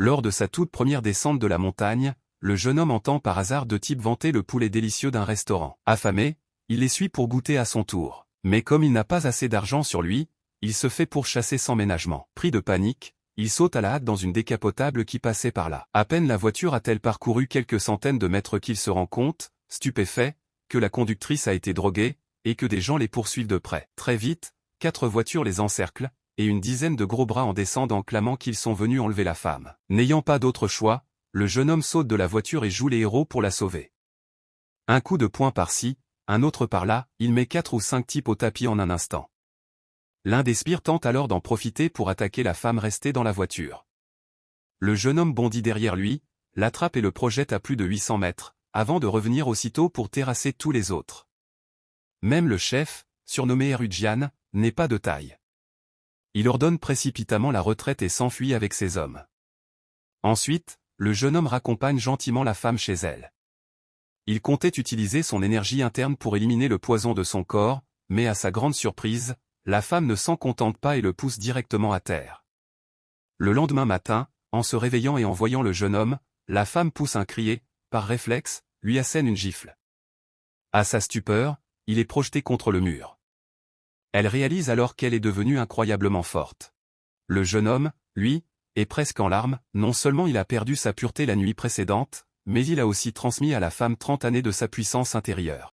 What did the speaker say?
Lors de sa toute première descente de la montagne, le jeune homme entend par hasard deux types vanter le poulet délicieux d'un restaurant. Affamé, il les suit pour goûter à son tour. Mais comme il n'a pas assez d'argent sur lui, il se fait pourchasser sans ménagement. Pris de panique, il saute à la hâte dans une décapotable qui passait par là. À peine la voiture a-t-elle parcouru quelques centaines de mètres qu'il se rend compte, stupéfait, que la conductrice a été droguée, et que des gens les poursuivent de près. Très vite, 4 voitures les encerclent, et une dizaine de gros bras en descendent en clamant qu'ils sont venus enlever la femme. N'ayant pas d'autre choix, le jeune homme saute de la voiture et joue les héros pour la sauver. Un coup de poing par-ci, un autre par-là, il met 4 ou 5 types au tapis en un instant. L'un des sbires tente alors d'en profiter pour attaquer la femme restée dans la voiture. Le jeune homme bondit derrière lui, l'attrape et le projette à plus de 800 mètres, avant de revenir aussitôt pour terrasser tous les autres. Même le chef, surnommé Erugian, n'est pas de taille. Il ordonne précipitamment la retraite et s'enfuit avec ses hommes. Ensuite, le jeune homme raccompagne gentiment la femme chez elle. Il comptait utiliser son énergie interne pour éliminer le poison de son corps, mais à sa grande surprise, la femme ne s'en contente pas et le pousse directement à terre. Le lendemain matin, en se réveillant et en voyant le jeune homme, la femme pousse un cri et, par réflexe, lui assène une gifle. À sa stupeur, il est projeté contre le mur. Elle réalise alors qu'elle est devenue incroyablement forte. Le jeune homme, lui, est presque en larmes, non seulement il a perdu sa pureté la nuit précédente, mais il a aussi transmis à la femme 30 années de sa puissance intérieure.